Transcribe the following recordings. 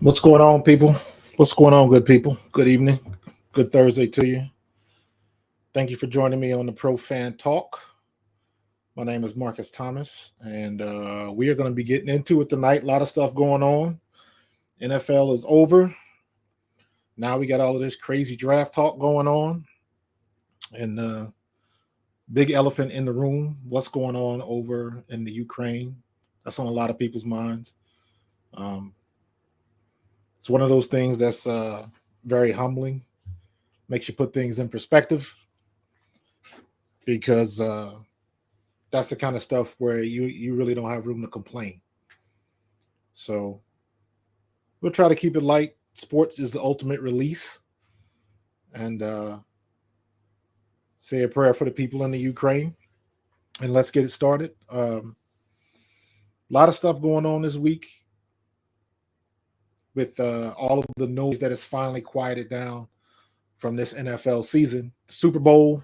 What's going on, people? What's going on, good people? Good evening. Good Thursday to you. Thank you for joining me on the Pro Fan Talk. My name is Markus Thomas, and we are going to be getting into it tonight. A lot of stuff going on. NFL is over. Now we got all of this crazy draft talk going on. And big elephant in the room, what's going on over in the Ukraine? That's on a lot of people's minds. It's one of those things that's very humbling, makes you put things in perspective, because that's the kind of stuff where you really don't have room to complain. So we'll try to keep it light. Sports is the ultimate release. And say a prayer for the people in the Ukraine. And let's get it started. A lot of stuff going on this week with all of the noise that has finally quieted down from this NFL season. The Super Bowl,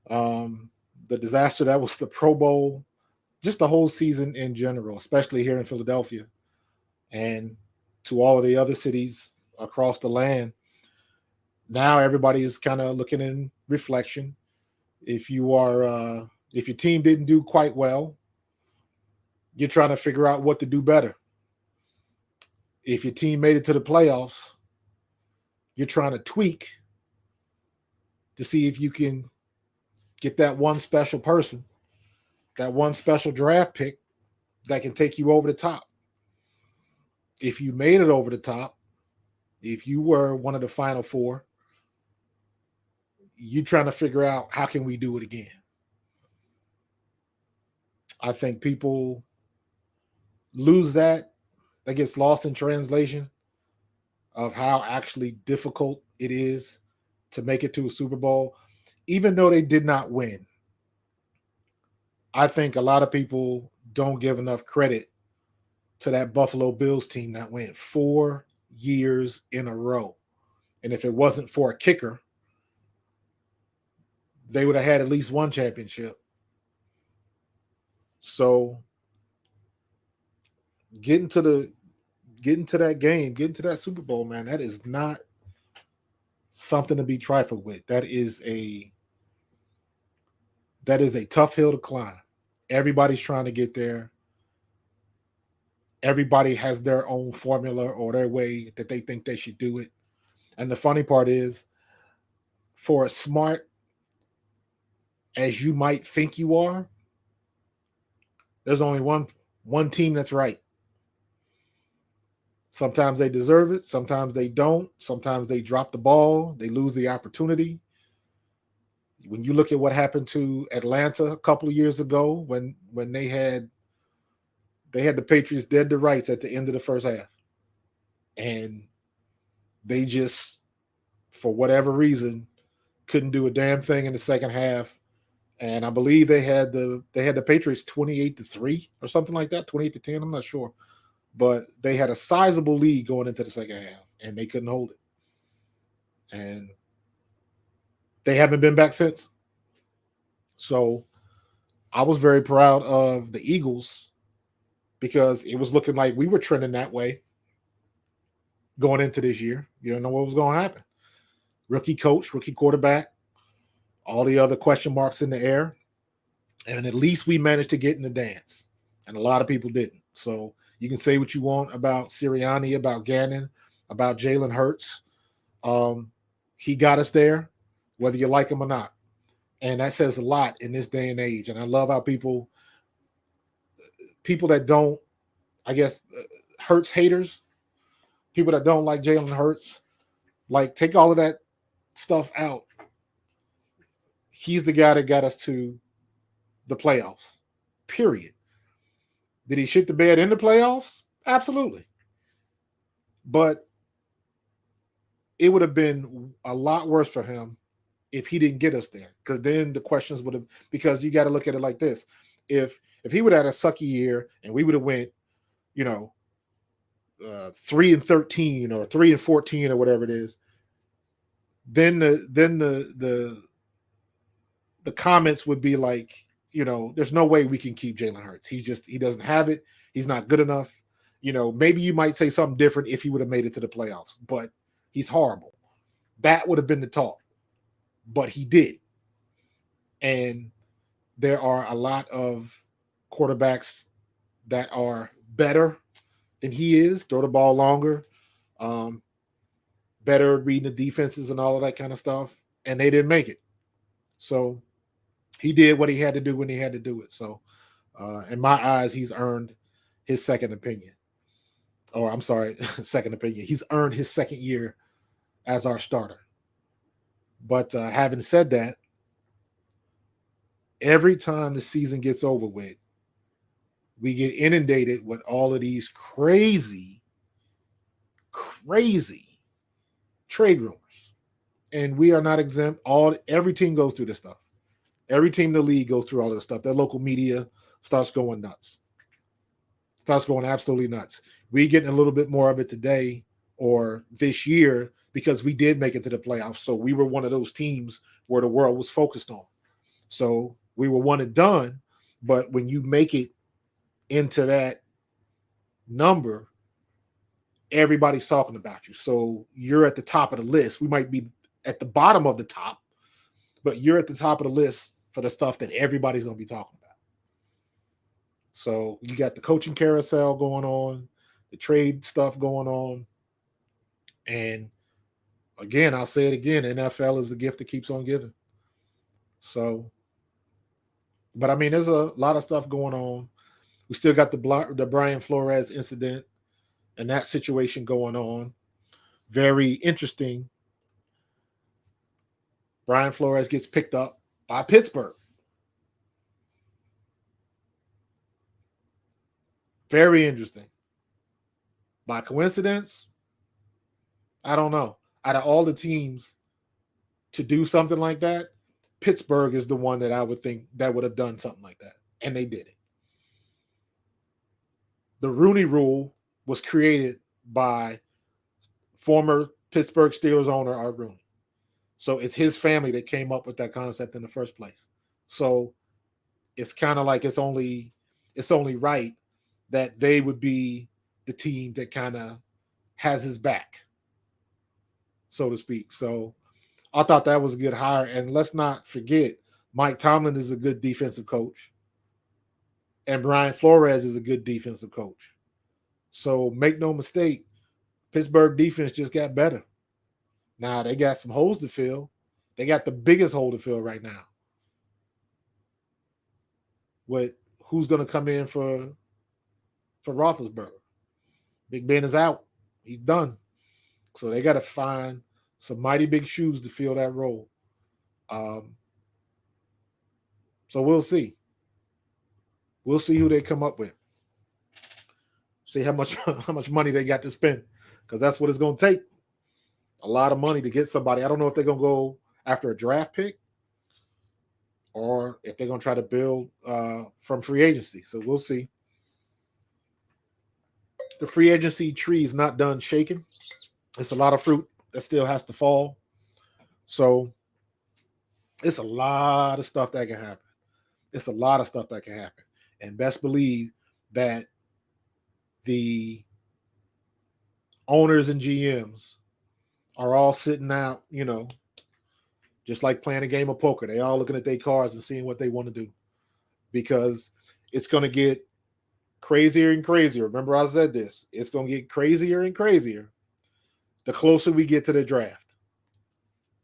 the disaster that was the Pro Bowl, just the whole season in general, especially here in Philadelphia and to all of the other cities across the land. Now everybody is kind of looking in reflection. If your team didn't do quite well, you're trying to figure out what to do better. If your team made it to the playoffs, you're trying to tweak to see if you can get that one special person, that one special draft pick that can take you over the top. If you made it over the top, if you were one of the final four, you're trying to figure out how can we do it again. I think people lose that. That gets lost in translation of how actually difficult it is to make it to a Super Bowl, even though they did not win. I think a lot of people don't give enough credit to that Buffalo Bills team that went 4 years in a row. And if it wasn't for a kicker, they would have had at least one championship. So getting to that game, getting to that Super Bowl, man, that is not something to be trifled with. That is a tough hill to climb. Everybody's trying to get there. Everybody has their own formula or their way that they think they should do it. And the funny part is, for as smart as you might think you are, there's only one team that's right. Sometimes they deserve it. Sometimes they don't. Sometimes they drop the ball. They lose the opportunity. When you look at what happened to Atlanta a couple of years ago, when they had the Patriots dead to rights at the end of the first half, and they just, for whatever reason, couldn't do a damn thing in the second half. And I believe they had the Patriots 28-3 or something like that, 28-10. I'm not sure. But they had a sizable lead going into the second half, and they couldn't hold it. And they haven't been back since. So I was very proud of the Eagles because it was looking like we were trending that way going into this year. You don't know what was going to happen. Rookie coach, rookie quarterback, all the other question marks in the air. And at least we managed to get in the dance. And a lot of people didn't. So you can say what you want about Sirianni, about Gannon, about Jalen Hurts. He got us there, whether you like him or not. And that says a lot in this day and age. And I love how people that don't, I guess, Hurts haters, people that don't like Jalen Hurts, like, take all of that stuff out. He's the guy that got us to the playoffs, period. Did he shit the bed in the playoffs? Absolutely. But it would have been a lot worse for him if he didn't get us there, because then the questions would have, because you got to look at it like this. If he would have had a sucky year and we would have went, 3-13 or 3-14 or whatever it is, then the comments would be like, there's no way we can keep Jalen Hurts. He doesn't have it. He's not good enough. maybe you might say something different if he would have made it to the playoffs, but he's horrible. That would have been the talk, but he did. And there are a lot of quarterbacks that are better than he is, throw the ball longer, better reading the defenses and all of that kind of stuff, and they didn't make it. So he did what he had to do when he had to do it. So in my eyes, he's earned his second opinion. Or I'm sorry, second opinion. He's earned his second year as our starter. But having said that, every time the season gets over with, we get inundated with all of these crazy trade rumors. And we are not exempt. Every team goes through this stuff. Every team in the league goes through all this stuff. Their local media starts going nuts. Starts going absolutely nuts. We're getting a little bit more of it today or this year because we did make it to the playoffs. So we were one of those teams where the world was focused on. So we were one and done. But when you make it into that number, everybody's talking about you. So you're at the top of the list. We might be at the bottom of the top, but you're at the top of the list for the stuff that everybody's going to be talking about. So you got the coaching carousel going on, the trade stuff going on. And again, I'll say it again, NFL is the gift that keeps on giving. So, but I mean, there's a lot of stuff going on. We still got the Brian Flores incident and that situation going on. Very interesting. Brian Flores gets picked up by Pittsburgh. Very interesting. By coincidence? I don't know. Out of all the teams to do something like that, Pittsburgh is the one that I would think that would have done something like that. And they did it. The Rooney Rule was created by former Pittsburgh Steelers owner Art Rooney. So it's his family that came up with that concept in the first place. So it's kind of like it's only right that they would be the team that kind of has his back, so to speak. So I thought that was a good hire. And let's not forget, Mike Tomlin is a good defensive coach. And Brian Flores is a good defensive coach. So make no mistake, Pittsburgh defense just got better. Now they got some holes to fill. They got the biggest hole to fill right now. With who's going to come in for Roethlisberger? Big Ben is out. He's done. So they got to find some mighty big shoes to fill that role. So we'll see. We'll see who they come up with. See how much money they got to spend, because that's what it's going to take. A lot of money to get somebody. I don't know if they're going to go after a draft pick or if they're going to try to build from free agency. So we'll see. The free agency tree is not done shaking. It's a lot of fruit that still has to fall. So it's a lot of stuff that can happen. It's a lot of stuff that can happen. And best believe that the owners and GMs are all sitting out, just like playing a game of poker. They all looking at their cards and seeing what they want to do, because it's going to get crazier and crazier. Remember, I said this. It's going to get crazier and crazier the closer we get to the draft.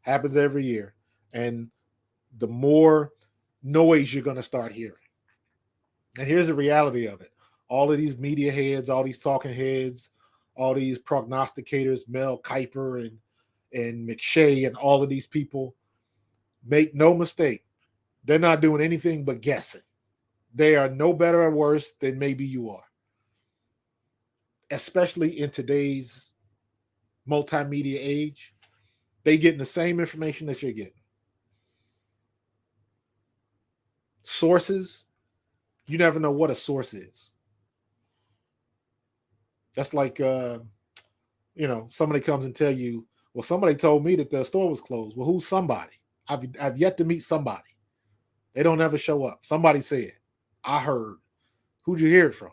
Happens every year. And the more noise you're going to start hearing. And here's the reality of it. All of these media heads, all these talking heads, all these prognosticators, Mel Kiper and McShay and all of these people, make no mistake, they're not doing anything but guessing. They are no better or worse than maybe you are. Especially in today's multimedia age, they getting the same information that you're getting. Sources, you never know what a source is. That's like, somebody comes and tell you, well, somebody told me that the store was closed. Well, who's somebody? I've yet to meet somebody. They don't ever show up. Somebody said, I heard. Who'd you hear it from?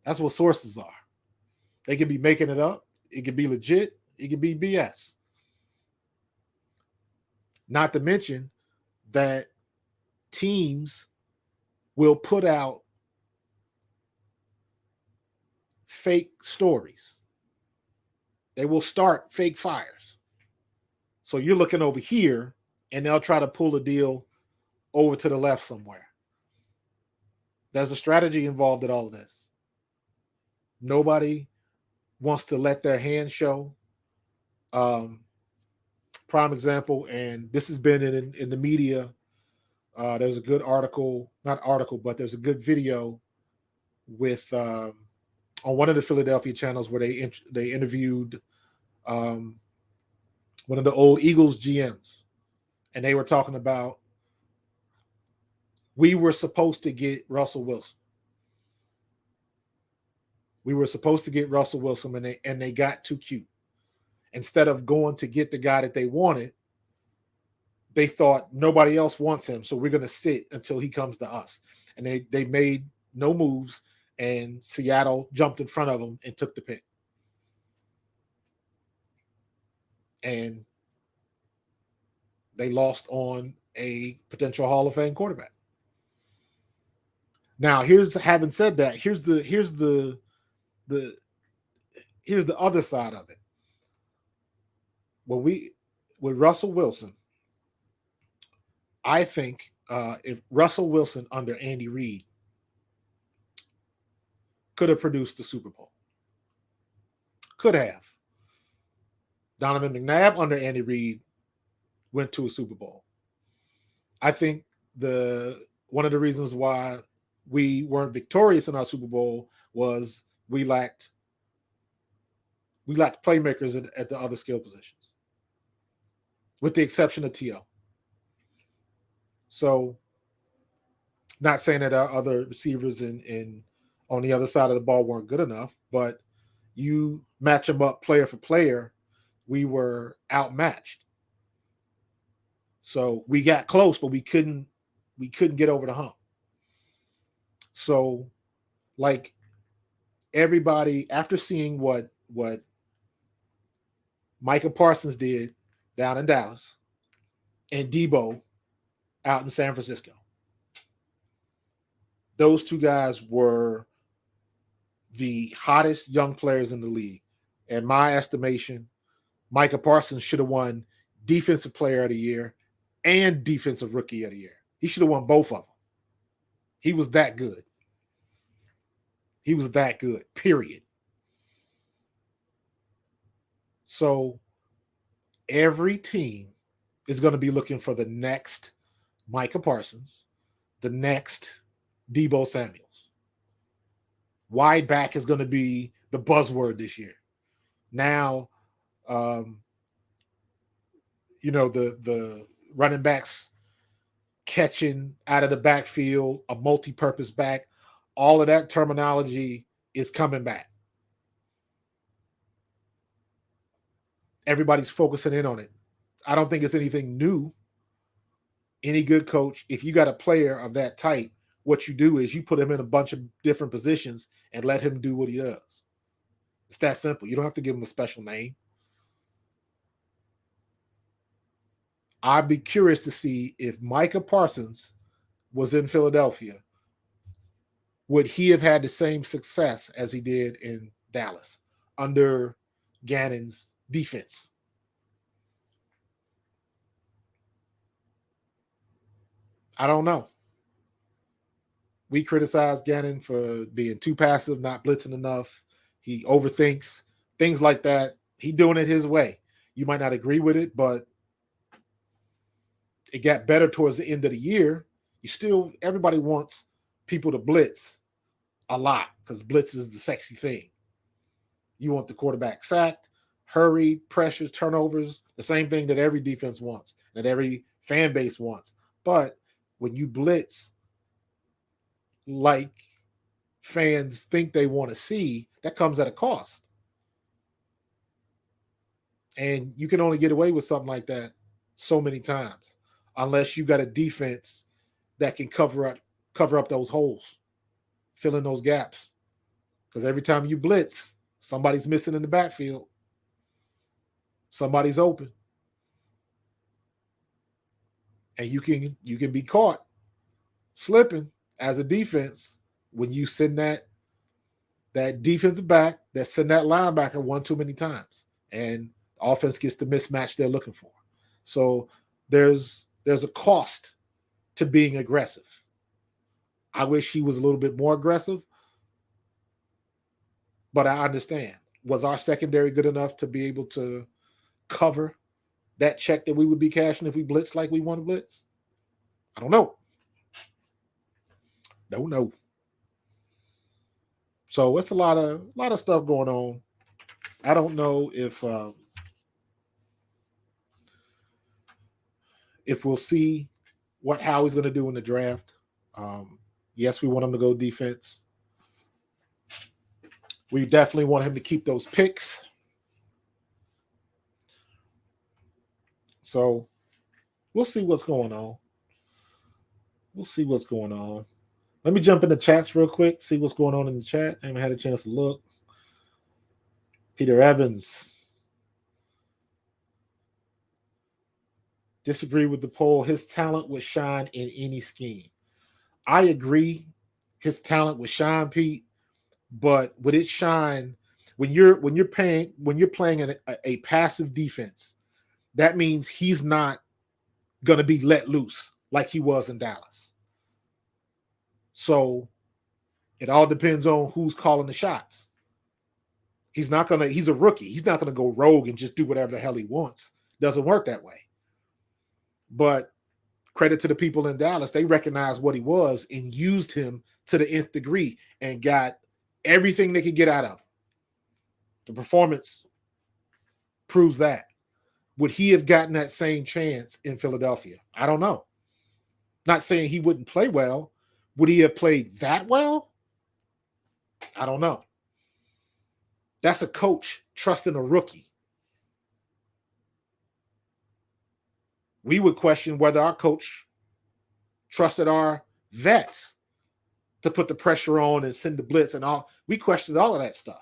That's what sources are. They could be making it up. It could be legit. It could be BS. Not to mention that teams will put out fake stories. They will start fake fires. So you're looking over here, and they'll try to pull a deal over to the left somewhere. There's a strategy involved in all of this. Nobody wants to let their hand show. Prime example, and this has been in the media. There's a good article, not article, but there's a good video with on one of the Philadelphia channels where they interviewed one of the old Eagles GMs, and they were talking about we were supposed to get Russell Wilson. We were supposed to get Russell Wilson, and they got too cute. Instead of going to get the guy that they wanted, they thought nobody else wants him, so we're going to sit until he comes to us. And they made no moves, and Seattle jumped in front of them and took the pick. And they lost on a potential Hall of Fame quarterback. Now, having said that, here's the other side of it. With Russell Wilson, I think if Russell Wilson under Andy Reid could have produced the Super Bowl, could have. Donovan McNabb under Andy Reid went to a Super Bowl. I think one of the reasons why we weren't victorious in our Super Bowl was we lacked playmakers at the other skill positions, with the exception of T.O. So, not saying that our other receivers in on the other side of the ball weren't good enough, but you match them up player for player, we were outmatched. So we got close, but we couldn't get over the hump. So, like, everybody, after seeing what Micah Parsons did down in Dallas and Debo out in San Francisco, those two guys were the hottest young players in the league. In my estimation, Micah Parsons should have won Defensive Player of the Year and Defensive Rookie of the Year. He should have won both of them. He was that good. He was that good, period. So every team is going to be looking for the next Micah Parsons, the next Debo Samuels. Wide back is going to be the buzzword this year. Now, the running backs catching out of the backfield, a multi-purpose back, all of that terminology is coming back. Everybody's focusing in on it. I don't think it's anything new. Any good coach, if you got a player of that type, what you do is you put him in a bunch of different positions and let him do what he does. It's that simple. You don't have to give him a special name. I'd be curious to see if Micah Parsons was in Philadelphia, would he have had the same success as he did in Dallas under Gannon's defense? I don't know. We criticize Gannon for being too passive, not blitzing enough. He overthinks, things like that. He doing it his way. You might not agree with it, but it got better towards the end of the year. Everybody wants people to blitz a lot because blitz is the sexy thing. You want the quarterback sacked, hurried, pressures, turnovers, the same thing that every defense wants, that every fan base wants. But when you blitz like fans think they want to see, that comes at a cost. And you can only get away with something like that so many times, unless you got a defense that can cover up those holes, fill in those gaps. Because every time you blitz, Somebody's missing in the backfield. Somebody's open. And you can be caught slipping as a defense when you send that defensive back that send that linebacker one too many times, and the offense gets the mismatch they're looking for. So there's a cost to being aggressive. I wish he was a little bit more aggressive, but I understand. Was our secondary good enough to be able to cover that check that we would be cashing if we blitzed like we want to blitz? I don't know. Don't know. So it's a lot of stuff going on. I don't know if we'll see what Howie's going to do in the draft. Yes, we want him to go defense. We definitely want him to keep those picks. So we'll see what's going on. Let me jump in the chats real quick, see what's going on in the chat. I haven't had a chance to look. Peter Evans. Disagree with the poll. His talent would shine in any scheme. I agree. His talent would shine, Pete, but would it shine when you're playing a passive defense? That means he's not going to be let loose like he was in Dallas. So it all depends on who's calling the shots. He's a rookie. He's not going to go rogue and just do whatever the hell he wants. Doesn't work that way. But credit to the people in Dallas. They recognized what he was and used him to the nth degree and got everything they could get out of him. The performance proves that. Would he have gotten that same chance in Philadelphia? I don't know. Not saying he wouldn't play well. Would he have played that well? I don't know. That's a coach trusting a rookie. We would question whether our coach trusted our vets to put the pressure on and send the blitz and all. We questioned all of that stuff.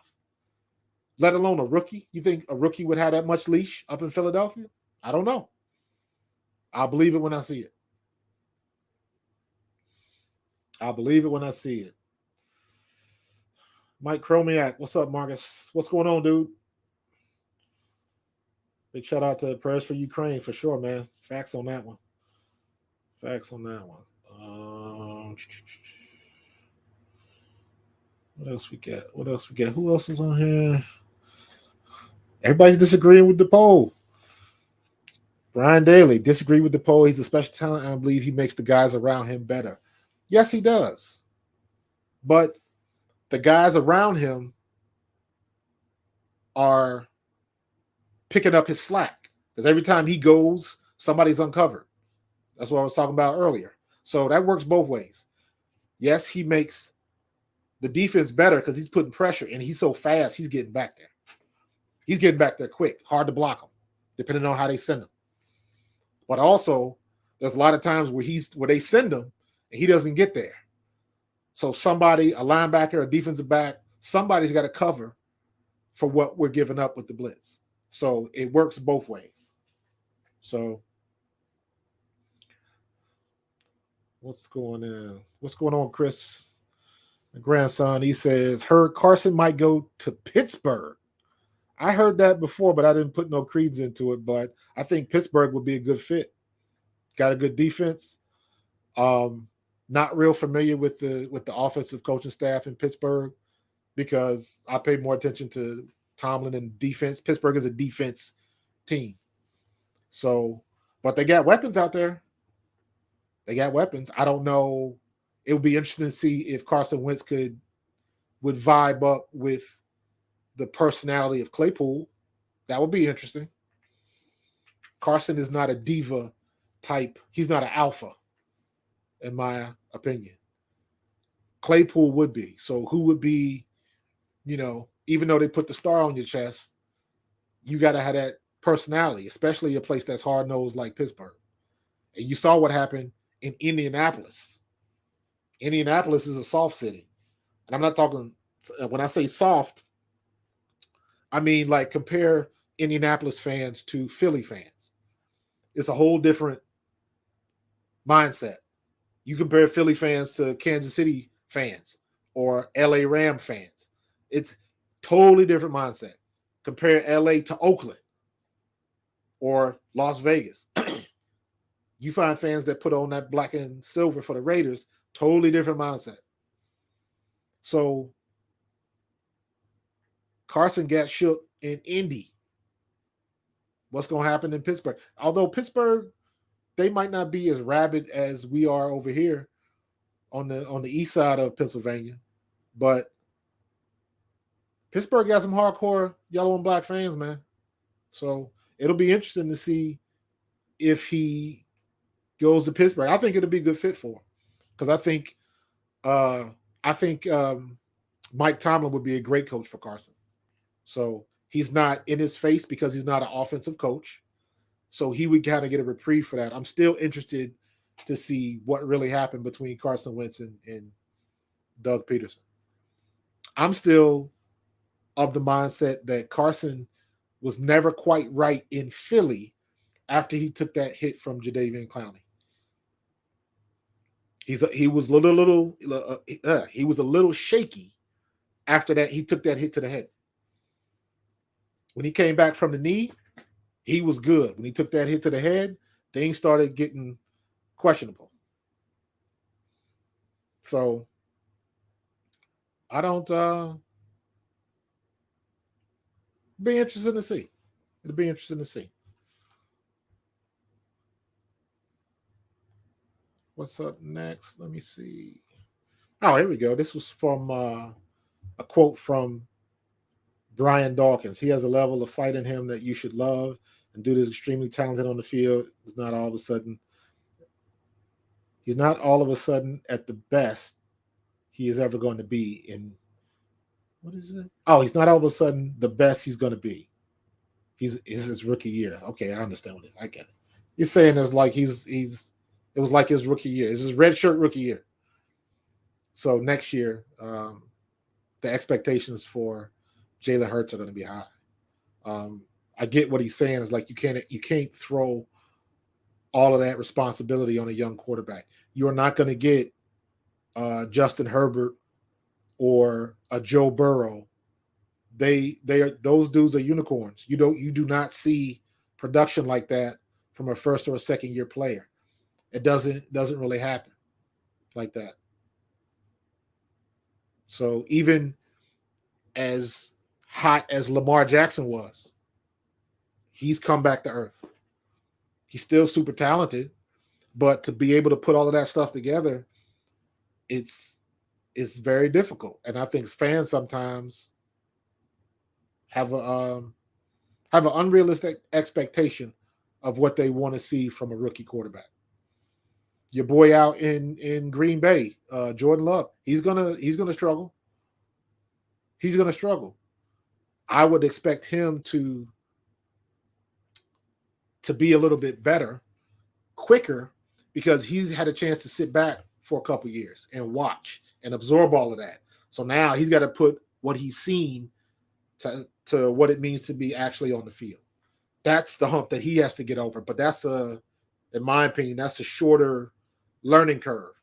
Let alone a rookie. You think a rookie would have that much leash up in Philadelphia? I don't know. I'll believe it when I see it. Mike Chromiak, what's up, Marcus? What's going on, dude? Big shout out to Prayers for Ukraine for sure, man. Facts on that one. What else we got? Who else is on here? Everybody's disagreeing with the poll. Brian Daly, disagree with the poll. He's a special talent. I believe he makes the guys around him better. Yes, he does. But the guys around him are picking up his slack. Because every time he goes, somebody's uncovered. That's what I was talking about earlier. So that works both ways. Yes, he makes the defense better because he's putting pressure, and he's so fast, he's getting back there. He's getting back there quick. Hard to block him, depending on how they send him. But also, there's a lot of times where they send him, and he doesn't get there. So somebody, a linebacker, a defensive back, somebody's got to cover for what we're giving up with the blitz. So it works both ways. So what's going on, Chris? My grandson, he says, heard Carson might go to Pittsburgh. I heard that before, but I didn't put no credence into it. But I think Pittsburgh would be a good fit. Got a good defense. Not real familiar with the offensive coaching staff in Pittsburgh because I pay more attention to Tomlin and defense. Pittsburgh is a defense team. So, but they got weapons out there. I don't know. It would be interesting to see if Carson Wentz would vibe up with the personality of Claypool. That would be interesting. Carson is not a diva type. He's not an alpha, in my opinion. Claypool would be. So who would be, even though they put the star on your chest, you got to have that personality, especially a place that's hard-nosed like Pittsburgh. And you saw what happened in Indianapolis. Indianapolis is a soft city. And I'm not talking, when I say soft, I mean, like compare Indianapolis fans to Philly fans. It's a whole different mindset. You compare Philly fans to Kansas City fans or LA Ram fans. It's totally different mindset. Compare LA to Oakland or Las Vegas. You find fans that put on that black and silver for the Raiders, totally different mindset. So Carson got shook in Indy. What's going to happen in Pittsburgh? Although Pittsburgh, they might not be as rabid as we are over here on the east side of Pennsylvania, but Pittsburgh got some hardcore yellow and black fans, man. So it'll be interesting to see if he goes to Pittsburgh. I think it'll be a good fit for him because I think Mike Tomlin would be a great coach for Carson. So he's not in his face because he's not an offensive coach. So he would kind of get a reprieve for that. I'm still interested to see what really happened between Carson Wentz and Doug Peterson. I'm still of the mindset that Carson was never quite right in Philly after he took that hit from Jadeveon Clowney. He was a little shaky after that. He took that hit to the head. When he came back from the knee, he was good. When he took that hit to the head, things started getting questionable. So I don't be interested to see. It'll be interesting to see. What's up next? Let me see. Oh, here we go. This was from a quote from Brian Dawkins. He has a level of fight in him that you should love, and dude is extremely talented on the field. He's not all of a sudden at the best he is ever going to be in. What is it? Oh, he's not all of a sudden the best he's going to be. It's his rookie year. Okay, I understand what it is. I get it. He's saying it's like it was like his rookie year. It's his red shirt rookie year. So next year, the expectations for Jalen Hurts are going to be high. I get what he's saying. Is like you can't throw all of that responsibility on a young quarterback. You are not going to get Justin Herbert or a Joe Burrow. Those dudes are unicorns. You do not see production like that from a first or a second year player. It doesn't really happen like that. So even as hot as Lamar Jackson was, he's come back to earth. He's still super talented, but to be able to put all of that stuff together, it's very difficult. And I think fans sometimes have an unrealistic expectation of what they want to see from a rookie quarterback. Your boy out in Green Bay, Jordan Love, he's gonna struggle. He's gonna struggle. I would expect him to be a little bit better, quicker, because he's had a chance to sit back for a couple years and watch and absorb all of that. So now he's got to put what he's seen to what it means to be actually on the field. That's the hump that he has to get over. But in my opinion, that's a shorter learning curve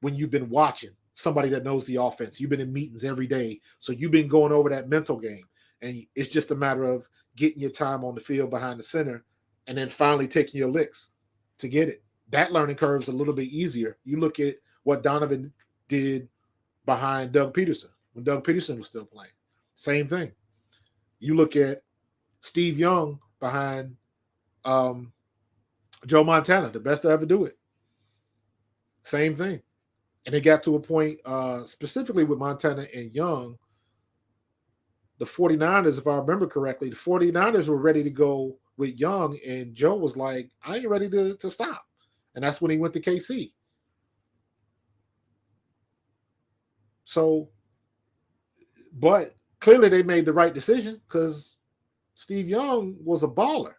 when you've been watching somebody that knows the offense. You've been in meetings every day. So you've been going over that mental game. And it's just a matter of getting your time on the field behind the center and then finally taking your licks to get it. That learning curve is a little bit easier. You look at what Donovan did behind Doug Peterson when Doug Peterson was still playing. Same thing. You look at Steve Young behind Joe Montana, the best to ever do it. Same thing. And it got to a point, specifically with Montana and Young, the 49ers, if I remember correctly, the 49ers were ready to go with Young, and Joe was like, I ain't ready to stop. And that's when he went to KC. So, but clearly they made the right decision because Steve Young was a baller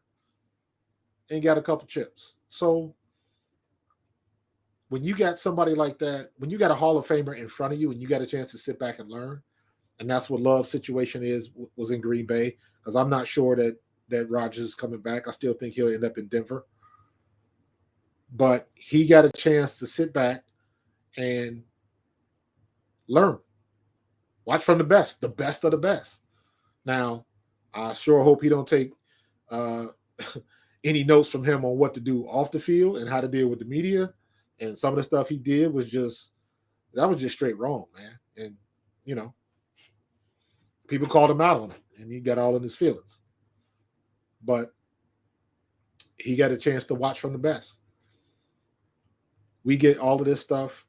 and got a couple chips. So when you got somebody like that, when you got a Hall of Famer in front of you and you got a chance to sit back and learn, And that's what Love's situation was in Green Bay, because I'm not sure that Rodgers is coming back. I still think he'll end up in Denver. But he got a chance to sit back and learn. Watch from the best of the best. Now, I sure hope he don't take any notes from him on what to do off the field and how to deal with the media. And some of the stuff he did was just straight wrong, man. And, people called him out on it, and he got all in his feelings. But he got a chance to watch from the best. We get all of this stuff.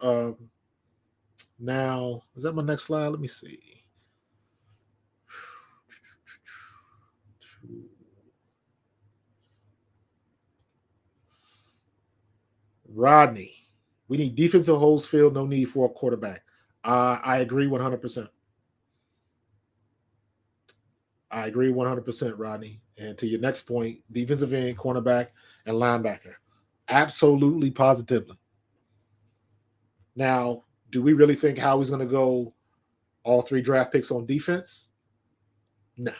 Now, is that my next slide? Let me see. Rodney, we need defensive holes filled, no need for a quarterback. I agree 100%. I agree 100%, Rodney. And to your next point, defensive end, cornerback, and linebacker. Absolutely, positively. Now, do we really think Howie's going to go all 3 draft picks on defense? No.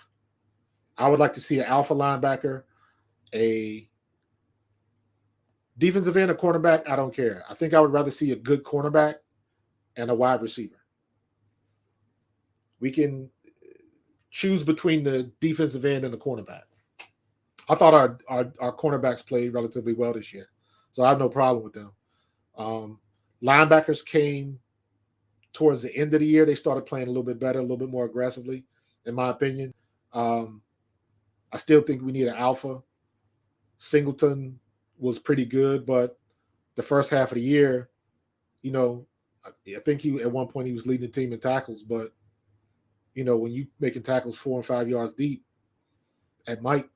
I would like to see an alpha linebacker, a defensive end, a cornerback. I don't care. I think I would rather see a good cornerback and a wide receiver. We can choose between the defensive end and the cornerback. I thought our cornerbacks played relatively well this year, so I have no problem with them. Linebackers came towards the end of the year. They started playing a little bit better, a little bit more aggressively, in my opinion. I still think we need an alpha. Singleton was pretty good, but the first half of the year, I think at one point he was leading the team in tackles, but when you making tackles 4 and 5 yards deep, it might.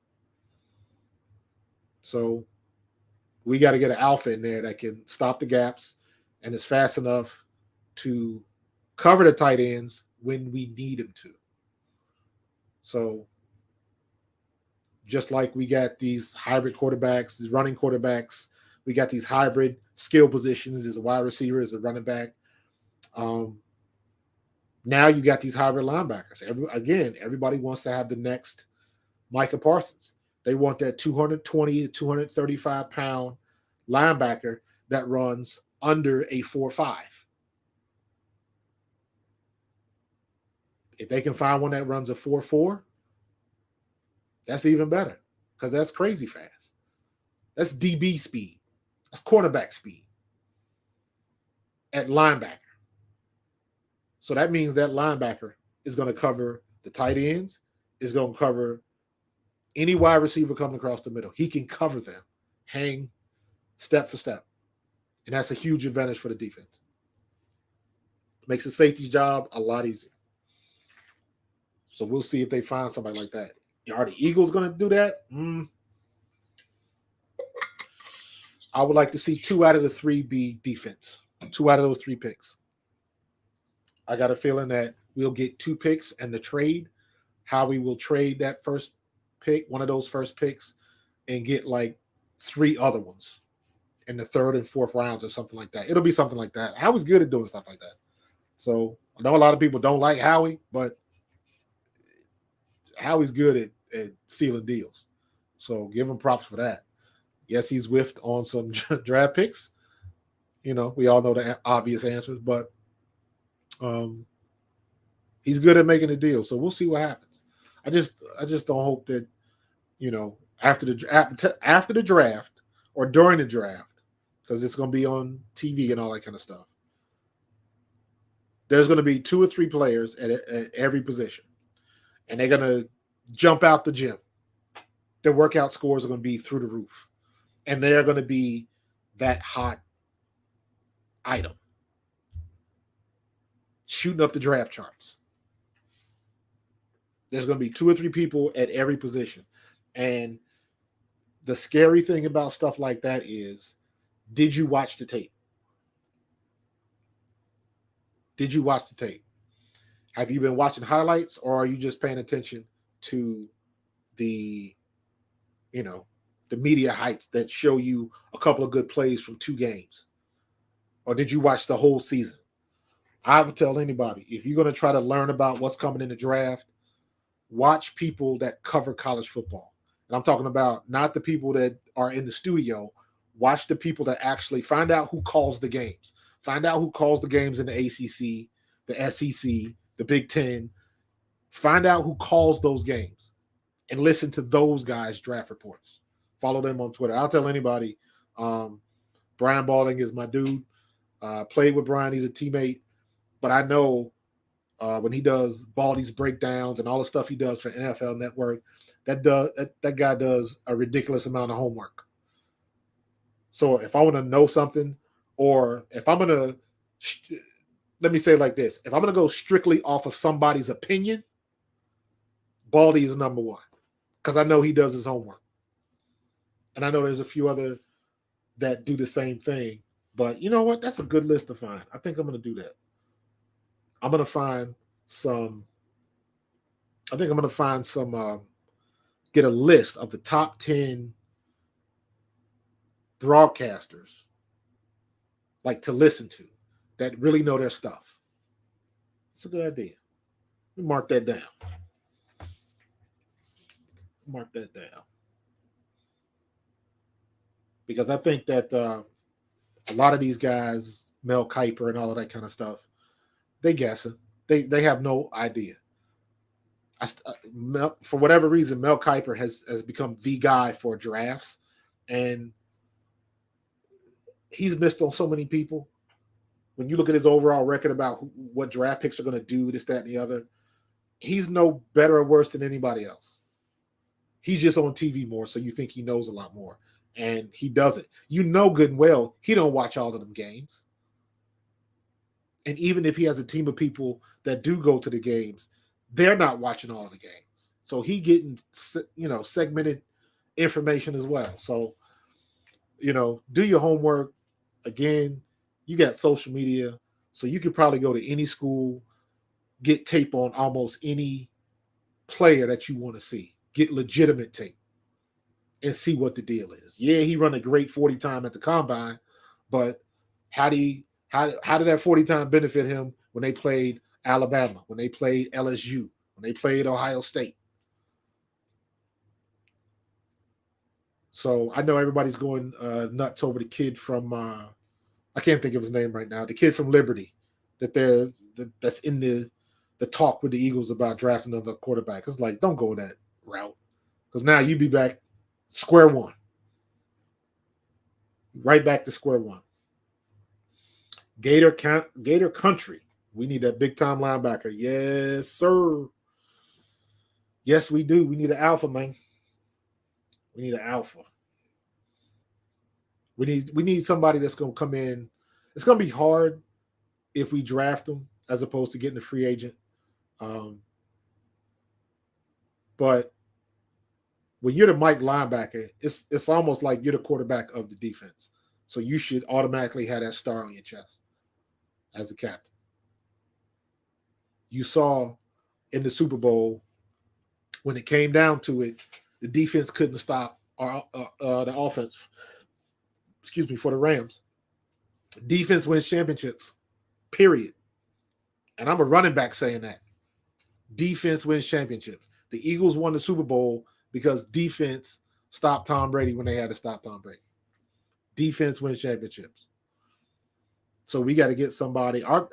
So we got to get an alpha in there that can stop the gaps and is fast enough to cover the tight ends when we need him to. So just like we got these hybrid quarterbacks, these running quarterbacks, we got these hybrid skill positions as a wide receiver, as a running back. Now you got these hybrid linebackers. Everybody wants to have the next Micah Parsons. They want that 220 to 235 pound linebacker that runs under a 4.5. If they can find one that runs a 4.4, that's even better, because that's crazy fast. That's DB speed. That's cornerback speed at linebacker. So that means that linebacker is going to cover the tight ends, is going to cover any wide receiver coming across the middle. He can cover them, hang step for step. And that's a huge advantage for the defense. Makes the safety job a lot easier. So we'll see if they find somebody like that. Are the Eagles going to do that? I would like to see 2 out of the 3 be defense. 2 out of those 3 picks. I got a feeling that we'll get 2 picks and the trade. How we will trade that first pick, one of those first picks, and get like 3 other ones in the 3rd and 4th rounds or something like that. It'll be something like that. Howie's good at doing stuff like that. So I know a lot of people don't like Howie, but Howie's good at sealing deals. So give him props for that. Yes, he's whiffed on some draft picks. We all know the obvious answers, but he's good at making a deal. So we'll see what happens. I just don't hope that, after the draft or during the draft, because it's going to be on TV and all that kind of stuff, there's going to be 2 or 3 players at every position, and they're going to jump out the gym. Their workout scores are going to be through the roof, and they're going to be that hot item, shooting up the draft charts. There's going to be 2 or 3 people at every position. And the scary thing about stuff like that is, did you watch the tape? Did you watch the tape? Have you been watching highlights, or are you just paying attention to the media heights that show you a couple of good plays from 2 games? Or did you watch the whole season? I would tell anybody, if you're going to try to learn about what's coming in the draft, watch people that cover college football. And I'm talking about not the people that are in the studio. Watch the people that actually find out who calls the games. Find out who calls the games in the ACC, the SEC, the Big Ten. Find out who calls those games and listen to those guys' draft reports. Follow them on Twitter. I'll tell anybody, Brian Balding is my dude. Played with Brian. He's a teammate. But I know when he does Baldy's breakdowns and all the stuff he does for NFL Network, that guy does a ridiculous amount of homework. So if I want to know something, or if I'm going to, let me say it like this, if I'm going to go strictly off of somebody's opinion, Baldy is number one, because I know he does his homework. And I know there's a few other that do the same thing. But you know what? That's a good list to find. I think I'm going to do that. I'm going to find some, get a list of the top 10 broadcasters, like, to listen to, that really know their stuff. It's a good idea. Mark that down. Because I think that a lot of these guys, Mel Kiper and all of that kind of stuff, they guessing. They have no idea. For whatever reason, Mel Kiper has become the guy for drafts, and he's missed on so many people. When you look at his overall record about what draft picks are going to do, this, that, and the other, he's no better or worse than anybody else. He's just on TV more, so you think he knows a lot more, and he doesn't. You know good and well he don't watch all of them games. And even if he has a team of people that do go to the games, they're not watching all of the games. So he getting, segmented information as well. So, do your homework. Again, you got social media, so you could probably go to any school, get tape on almost any player that you want to see. Get legitimate tape and see what the deal is. Yeah, he run a great 40 time at the combine, but how did that 40 time benefit him when they played Alabama, when they played LSU, when they played Ohio State? So I know everybody's going nuts over the kid from I can't think of his name right now. The kid from Liberty that's in the talk with the Eagles about drafting another quarterback. It's like, don't go that route, because now you be back square one, right back to square one. Gator Country. We need that big time linebacker. Yes, sir. Yes, we do. We need an alpha, man. We need an alpha. We need somebody that's going to come in. It's going to be hard if we draft them as opposed to getting a free agent. But when you're the Mike linebacker, it's almost like you're the quarterback of the defense. So you should automatically have that star on your chest as a captain. You saw in the Super Bowl, when it came down to it, the defense couldn't stop the offense. For the Rams. Defense wins championships, period. And I'm a running back saying that. Defense wins championships. The Eagles won the Super Bowl because defense stopped Tom Brady when they had to stop Tom Brady. Defense wins championships. So we got to get somebody. Our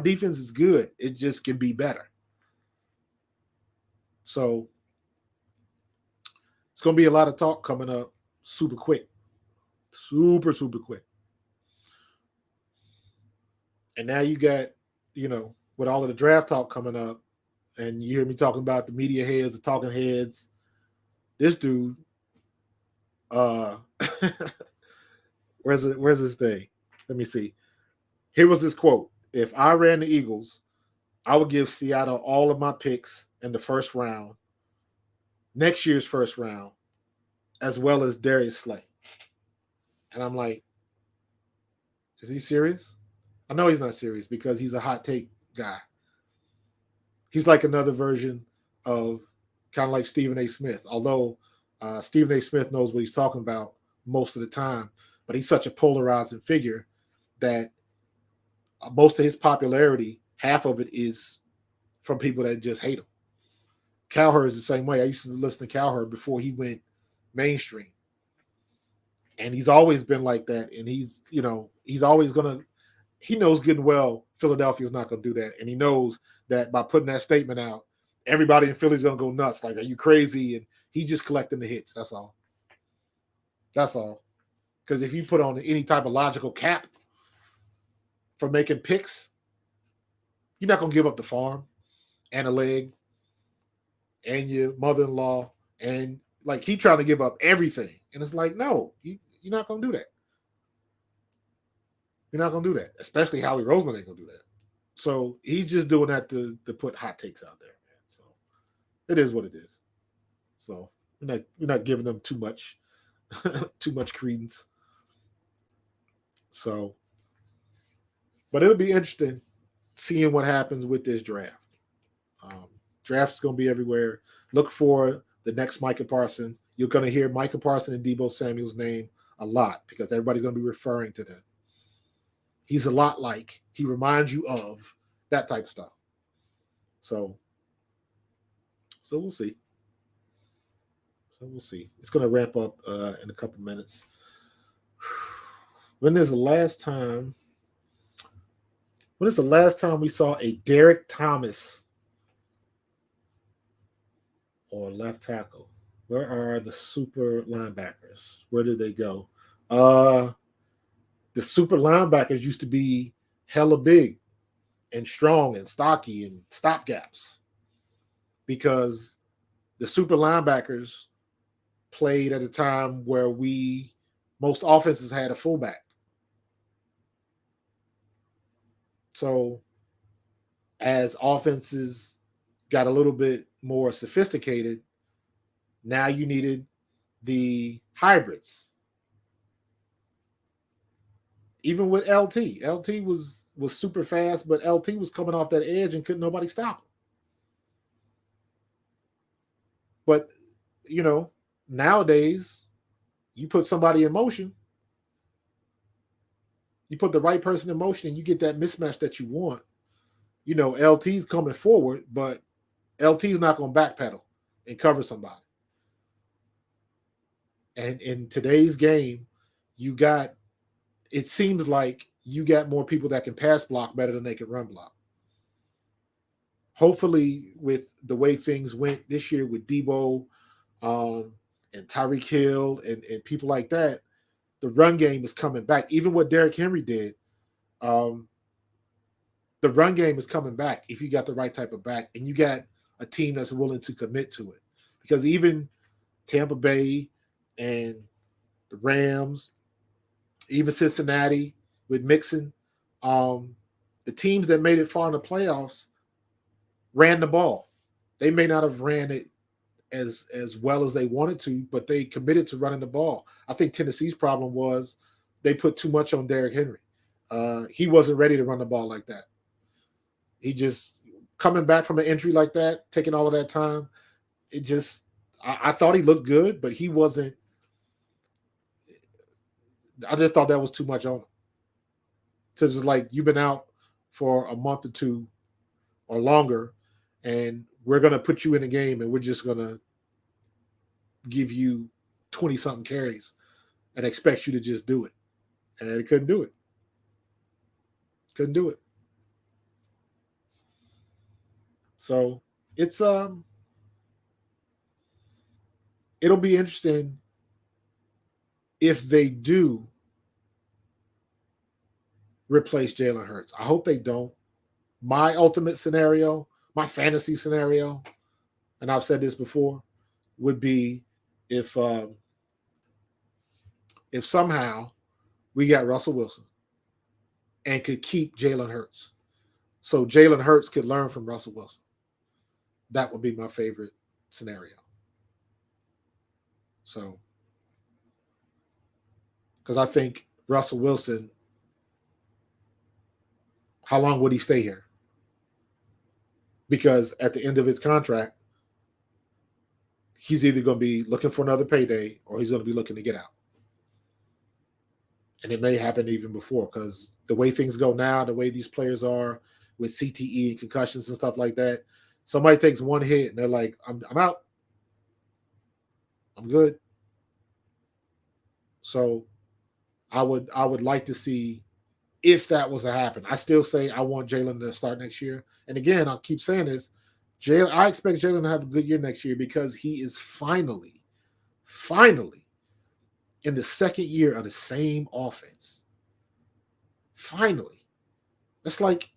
defense is good. It just can be better. So it's going to be a lot of talk coming up super quick. Super, super quick. And now you got, with all of the draft talk coming up, and you hear me talking about the media heads, the talking heads, this dude, where's this thing? Let me see. Here was this quote. If I ran the Eagles, I would give Seattle all of my picks in the first round, next year's first round, as well as Darius Slay. And I'm like, is he serious? I know he's not serious because he's a hot take guy. He's like another version of kind of like Stephen A. Smith, although Stephen A. Smith knows what he's talking about most of the time, but he's such a polarizing figure that most of his popularity, half of it is from people that just hate him. Cowherd is the same way. I used to listen to Cowherd before he went mainstream. And he's always been like that. And he's always going to, he knows good and well Philadelphia's not going to do that. And he knows that by putting that statement out, everybody in Philly's going to go nuts. Like, are you crazy? And he's just collecting the hits. That's all. That's all. Because if you put on any type of logical cap for making picks, you're not going to give up the farm and a leg and your mother-in-law. And like, he trying to give up everything. And it's like, no, you're not going to do that. You're not going to do that. Especially Howie Roseman ain't going to do that. So he's just doing that to put hot takes out there, man. So it is what it is. So we're not giving them too much credence. So, but it'll be interesting seeing what happens with this draft. Draft is going to be everywhere. Look for the next Micah Parsons. You're going to hear Micah Parsons and Deebo Samuel's name a lot because everybody's going to be referring to them. He's a lot like, he reminds you of that type of stuff. So we'll see. It's going to wrap up in a couple minutes. When is the last time we saw a Derek Thomas or left tackle? Where are the super linebackers? Where did they go? The super linebackers used to be hella big and strong and stocky and stopgaps because the super linebackers played at a time where most offenses had a fullback. So as offenses got a little bit more sophisticated, now you needed the hybrids. Even with LT was super fast, but LT was coming off that edge and couldn't nobody stop him. But, nowadays, you put somebody in motion, you put the right person in motion, and you get that mismatch that you want. LT's coming forward, but LT's not going to backpedal and cover somebody. And in today's game, it seems like you got more people that can pass block better than they can run block. Hopefully, with the way things went this year with Deebo and Tyreek Hill and people like that, the run game is coming back. Even what Derrick Henry did, the run game is coming back if you got the right type of back and you got a team that's willing to commit to it. Because even Tampa Bay and the Rams, even Cincinnati with Mixon, the teams that made it far in the playoffs ran the ball. They may not have ran it as well as they wanted to, but they committed to running the ball. I think Tennessee's problem was they put too much on Derrick Henry. He wasn't ready to run the ball like that. He just coming back from an injury like that, taking all of that time. I thought he looked good, but he wasn't. I just thought that was too much on him. So it's like, you've been out for a month or two or longer, and we're going to put you in a game, and we're just going to give you 20-something carries and expect you to just do it. And he couldn't do it. Couldn't do it. So it's it'll be interesting if they do replace Jalen Hurts. I hope they don't. My ultimate scenario, my fantasy scenario, and I've said this before, would be if somehow we got Russell Wilson and could keep Jalen Hurts, so Jalen Hurts could learn from Russell Wilson. That would be my favorite scenario. So, because I think Russell Wilson, how long would he stay here? Because at the end of his contract, he's either going to be looking for another payday or he's going to be looking to get out. And it may happen even before, because the way things go now, the way these players are with CTE and concussions and stuff like that. Somebody takes one hit and they're like, I'm out. I'm good. So I would like to see if that was to happen. I still say I want Jalen to start next year. And again, I'll keep saying this. I expect Jalen to have a good year next year because he is finally in the second year of the same offense. Finally. It's like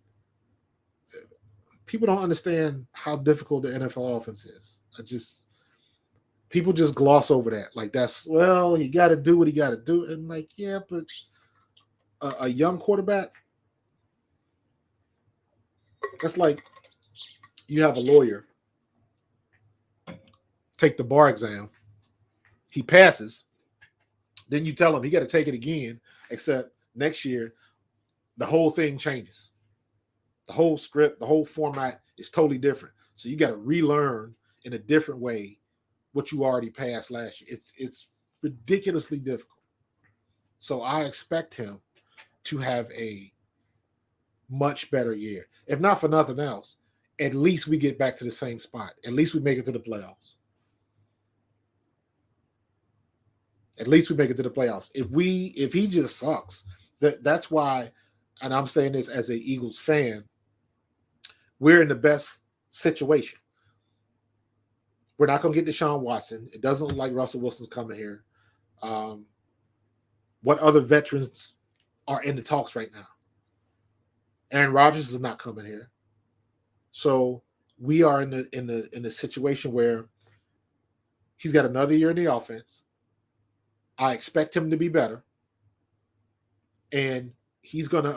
people don't understand how difficult the NFL offense is. People just gloss over that. Like you got to do what he got to do. And like, yeah, but a young quarterback, that's like you have a lawyer take the bar exam. He passes. Then you tell him he got to take it again, except next year, the whole thing changes. The whole script, the whole format is totally different. So you got to relearn in a different way what you already passed last year. It's ridiculously difficult. So I expect him to have a much better year. If not for nothing else, at least we get back to the same spot. At least we make it to the playoffs. At least we make it to the playoffs. If he just sucks, that's why, and I'm saying this as an Eagles fan, we're in the best situation. We're not going to get Deshaun Watson. It doesn't look like Russell Wilson's coming here. What other veterans are in the talks right now? Aaron Rodgers is not coming here. So we are in the situation where he's got another year in the offense. I expect him to be better. And he's gonna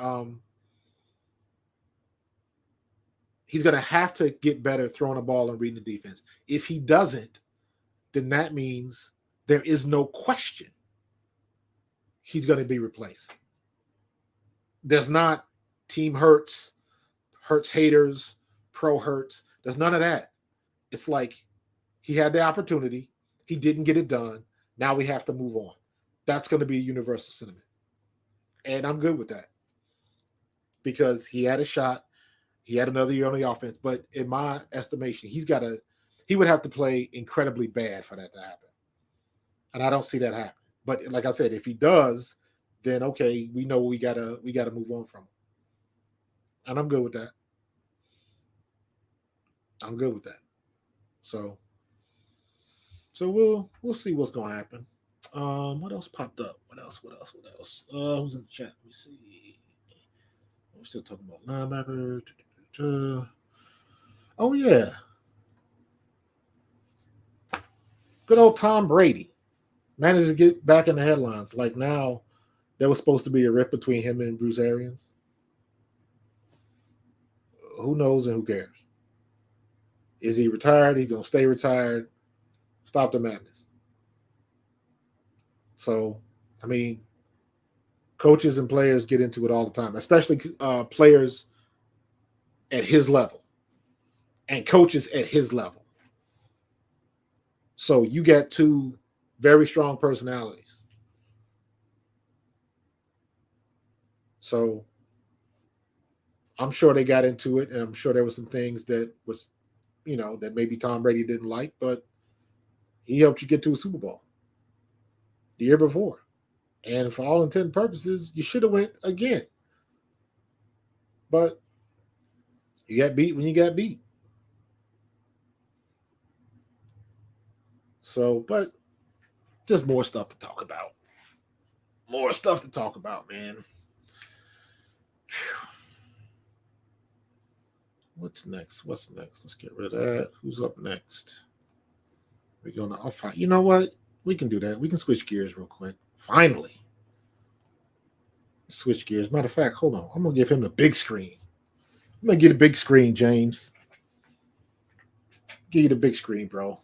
have to get better throwing the ball and reading the defense. If he doesn't, then that means there is no question he's going to be replaced. There's not team hurts haters, pro hurts. There's none of that. It's like he had the opportunity. He didn't get it done. Now we have to move on. That's going to be a universal sentiment. And I'm good with that because he had a shot. He had another year on the offense. But in my estimation, he would have to play incredibly bad for that to happen. And I don't see that happen. But like I said, if he does, then okay, we know we gotta move on from him. And I'm good with that. I'm good with that. So we'll see what's gonna happen. What else popped up? What else? Who's in the chat? Let me see. We're still talking about linebacker. Oh yeah. Good old Tom Brady managed to get back in the headlines. Like now, there was supposed to be a rift between him and Bruce Arians. Who knows and who cares? Is he retired? He's going to stay retired. Stop the madness. So, I mean, coaches and players get into it all the time, especially players at his level and coaches at his level. So you get two very strong personalities. So I'm sure they got into it, and I'm sure there were some things that was, that maybe Tom Brady didn't like, but he helped you get to a Super Bowl the year before. And for all intent and purposes, you should have went again. But you got beat when you got beat. So, but just more stuff to talk about. More stuff to talk about, man. What's next? Let's get rid of that. Who's up next? We're going to, you know what? We can do that. We can switch gears real quick. Finally. Switch gears. Matter of fact, hold on. I'm going to give him the big screen. I'm going to get a big screen, James. Give you the big screen, bro.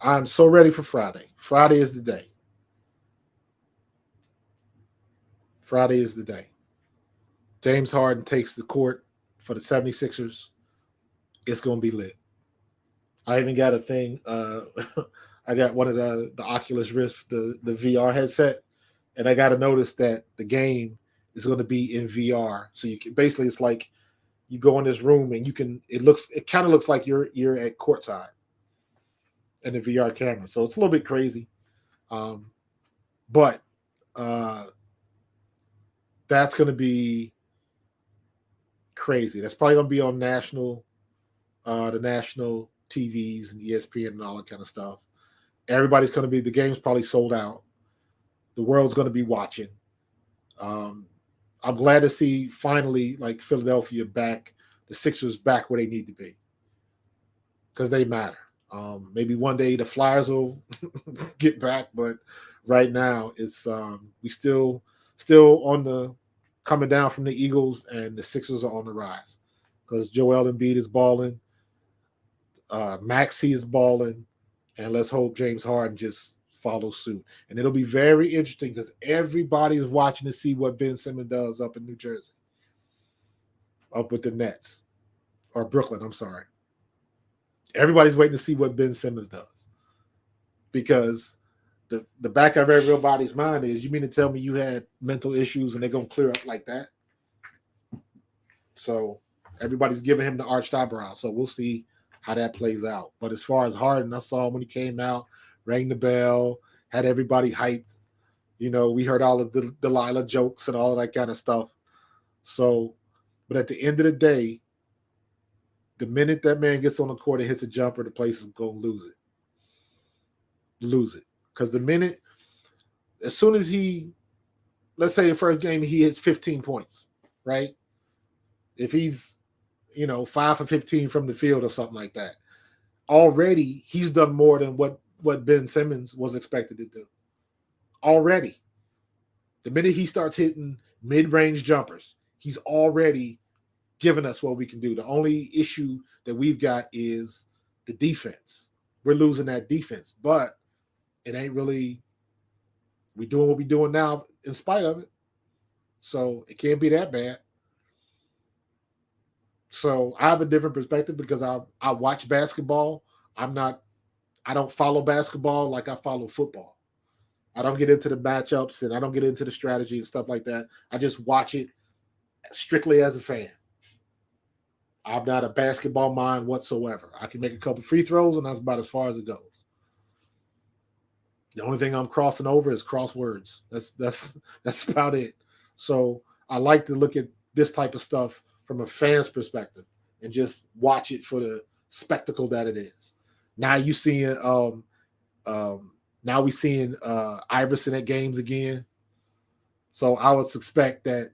I'm so ready for Friday. Friday is the day. Friday is the day. James Harden takes the court for the 76ers. It's going to be lit. I even got a thing. I got one of the Oculus Rift, the VR headset, And I got to notice that the game is going to be in VR. So you can basically, it's like you go in this room and it kind of looks like you're at courtside in the VR camera. So it's a little bit crazy. But that's going to be crazy. That's probably going to be on the national TVs and ESPN and all that kind of stuff. Everybody's going to be, the game's probably sold out. The world's going to be watching. I'm glad to see finally, like, Philadelphia back, the Sixers back where they need to be, because they matter. Maybe one day the Flyers will get back, but right now it's we still on the coming down from the Eagles, and the Sixers are on the rise because Joel Embiid is balling, Maxey is balling, and let's hope James Harden just follows suit. And it'll be very interesting because everybody is watching to see what Ben Simmons does up in New Jersey, up with the Nets, or Brooklyn, I'm sorry. Everybody's waiting to see what Ben Simmons does, because the back of everybody's mind is, you mean to tell me you had mental issues and they're going to clear up like that? So everybody's giving him the arched eyebrow. So we'll see how that plays out. But as far as Harden, I saw him when he came out, rang the bell, had everybody hyped. You know, we heard all of the Delilah jokes and all of that kind of stuff. So, but at the end of the day, the minute that man gets on the court and hits a jumper, the place is going to lose it. Lose it. Because the minute, as soon as he, let's say the first game, he hits 15 points, right? If he's, 5 for 15 from the field or something like that, already he's done more than what Ben Simmons was expected to do. Already. The minute he starts hitting mid-range jumpers, he's already given us what we can do. The only issue that we've got is the defense. We're losing that defense, but it ain't really, we doing what we're doing now in spite of it. So it can't be that bad. So I have a different perspective because I watch basketball. I don't follow basketball like I follow football. I don't get into the matchups and I don't get into the strategy and stuff like that. I just watch it strictly as a fan. I'm not a basketball mind whatsoever. I can make a couple free throws and that's about as far as it goes. The only thing I'm crossing over is crosswords. That's about it. So I like to look at this type of stuff from a fan's perspective and just watch it for the spectacle that it is. Now you seeing now we seeing Iverson at games again. So I would suspect that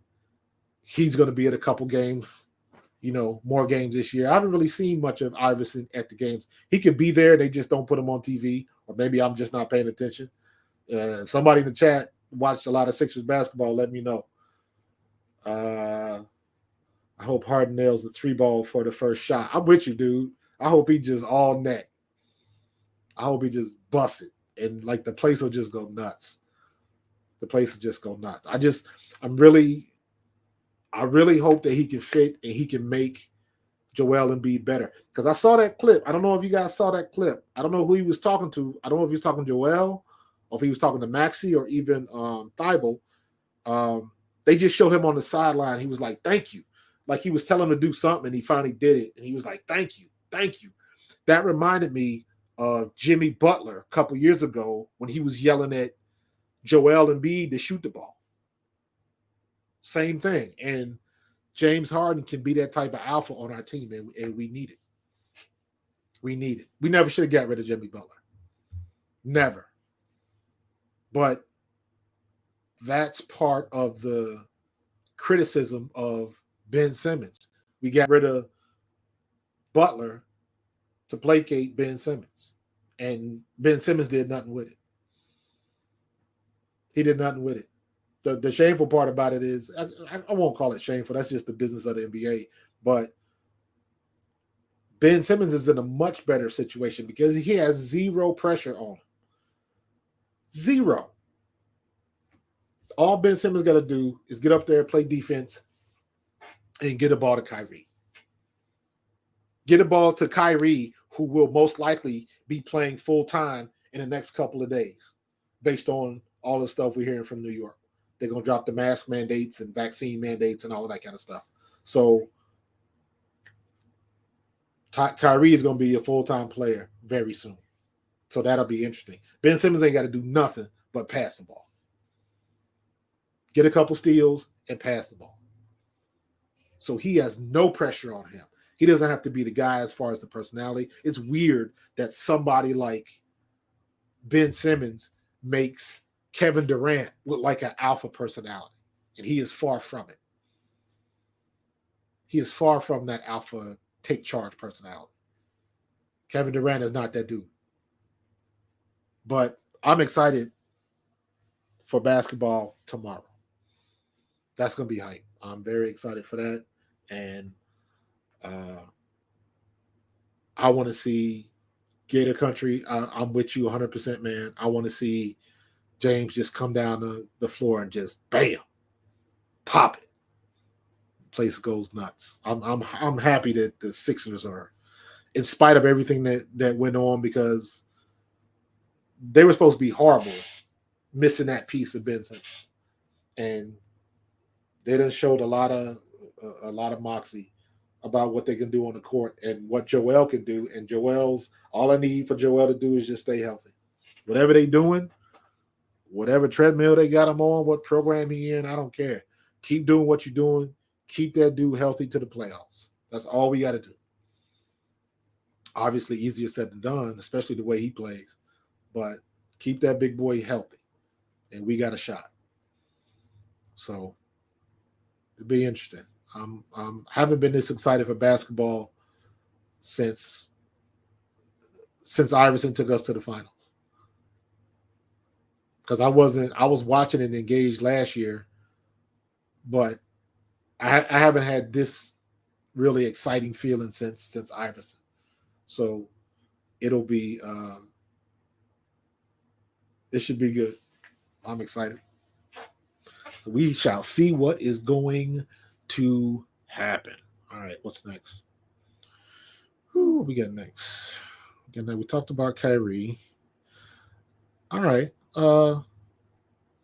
he's going to be at a couple games, more games this year. I haven't really seen much of Iverson at the games. He could be there. They just don't put him on TV, or maybe I'm just not paying attention. If somebody in the chat watched a lot of Sixers basketball, let me know. I hope Harden nails the 3-ball for the first shot. I'm with you, dude. I hope he just all net. I hope he just busts it. And like the place will just go nuts. The place will just go nuts. I really hope that he can fit and he can make Joel Embiid better. Because I saw that clip. I don't know if you guys saw that clip. I don't know who he was talking to. I don't know if he was talking to Joel or if he was talking to Maxey or even Thibault. They just showed him on the sideline. He was like, thank you. Like he was telling him to do something and he finally did it. And he was like, thank you. Thank you. That reminded me of Jimmy Butler a couple years ago when he was yelling at Joel Embiid to shoot the ball. Same thing. And James Harden can be that type of alpha on our team, and we need it. We need it. We never should have got rid of Jimmy Butler. Never. But that's part of the criticism of Ben Simmons. We got rid of Butler to placate Ben Simmons. And Ben Simmons did nothing with it. He did nothing with it. The shameful part about it is, I won't call it shameful. That's just the business of the NBA. But Ben Simmons is in a much better situation because he has zero pressure on him. Zero. All Ben Simmons got to do is get up there, play defense, and get a ball to Kyrie. Get a ball to Kyrie, who will most likely be playing full-time in the next couple of days based on all the stuff we're hearing from New York. They're going to drop the mask mandates and vaccine mandates and all of that kind of stuff. So Kyrie is going to be a full-time player very soon. So that'll be interesting. Ben Simmons ain't got to do nothing but pass the ball. Get a couple steals and pass the ball. So he has no pressure on him. He doesn't have to be the guy as far as the personality. It's weird that somebody like Ben Simmons makes Kevin Durant look like an alpha personality, and he is far from it. He is far from that alpha take charge personality. Kevin Durant is not that dude. But I'm excited for basketball tomorrow. That's going to be hype. I'm very excited for that. And I want to see Gator Country. I'm with you 100%, man. I want to see James just come down the floor and just bam, pop it. The place goes nuts. I'm happy that the Sixers are, in spite of everything that went on, because they were supposed to be horrible, missing that piece of Ben Simmons, and they done showed a lot of moxie about what they can do on the court and what Joel can do. And all I need for Joel to do is just stay healthy. Whatever they doing, whatever treadmill they got him on, what program he in, I don't care. Keep doing what you're doing. Keep that dude healthy to the playoffs. That's all we got to do. Obviously, easier said than done, especially the way he plays. But keep that big boy healthy, and we got a shot. So it'll be interesting. Haven't been this excited for basketball since Iverson took us to the finals. Because I was watching it engaged last year, but I haven't had this really exciting feeling since Iverson. So it'll be it should be good. I'm excited. So we shall see what is going to happen. All right, what's next? What we got next? Again, we talked about Kyrie. All right.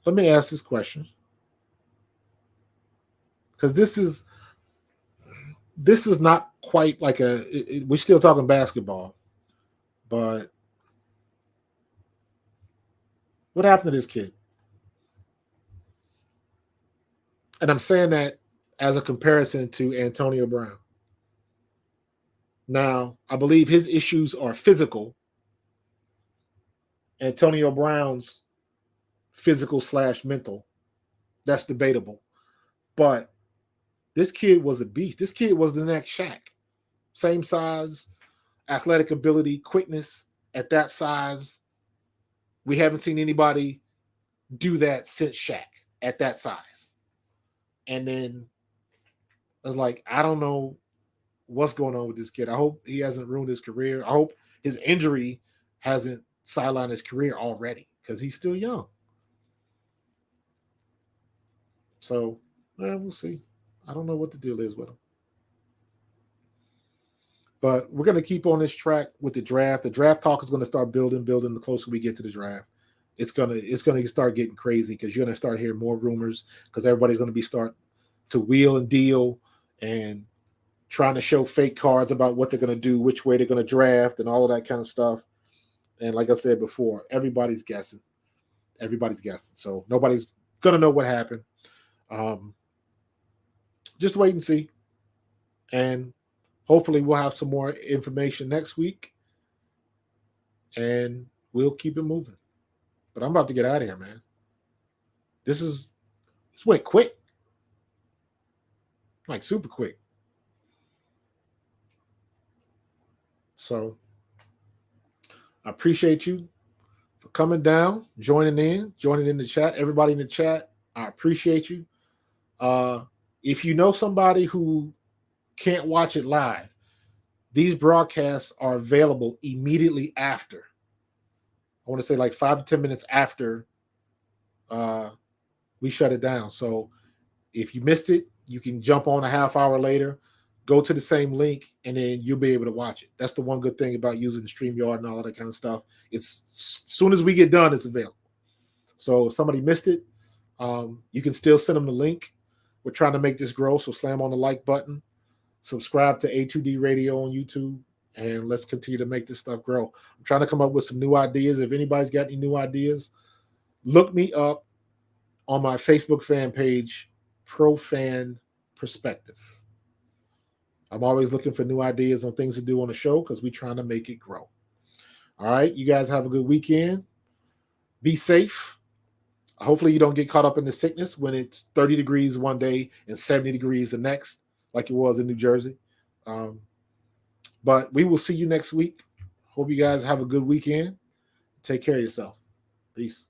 Let me ask this question, because this is not quite like we're still talking basketball, but what happened to this kid? And I'm saying that as a comparison to Antonio Brown. Now, I believe his issues are physical. Antonio Brown's physical/mental. That's debatable. But this kid was a beast. This kid was the next Shaq. Same size, athletic ability, quickness at that size. We haven't seen anybody do that since Shaq at that size. And then I was like, I don't know what's going on with this kid. I hope he hasn't ruined his career. I hope his injury hasn't sidelined his career already, because he's still young. So, we'll see. I don't know what the deal is with him. But we're going to keep on this track with the draft. The draft talk is going to start building the closer we get to the draft. It's going to start getting crazy, because you're going to start hearing more rumors, because everybody's going to be starting to wheel and deal and trying to show fake cards about what they're going to do, which way they're going to draft, and all of that kind of stuff. And like I said before, everybody's guessing. So nobody's going to know what happened. Just wait and see. And hopefully we'll have some more information next week, and we'll keep it moving. But I'm about to get out of here, man. This went quick. Like super quick. So I appreciate you for coming down, joining in the chat. Everybody in the chat, I appreciate you. If you know somebody who can't watch it live, these broadcasts are available immediately after. I want to say like 5 to 10 minutes after we shut it down. So if you missed it, you can jump on a half hour later, go to the same link, and then you'll be able to watch it. That's the one good thing about using StreamYard and all that kind of stuff. It's as soon as we get done, it's available. So if somebody missed it, you can still send them the link. We're trying to make this grow, so slam on the like button. Subscribe to A2D Radio on YouTube, and let's continue to make this stuff grow. I'm trying to come up with some new ideas. If anybody's got any new ideas, look me up on my Facebook fan page, Pro Fan Perspective. I'm always looking for new ideas on things to do on the show because we're trying to make it grow. All right, you guys have a good weekend. Be safe. Hopefully you don't get caught up in the sickness when it's 30 degrees one day and 70 degrees the next, like it was in New Jersey. But we will see you next week. Hope you guys have a good weekend. Take care of yourself. Peace.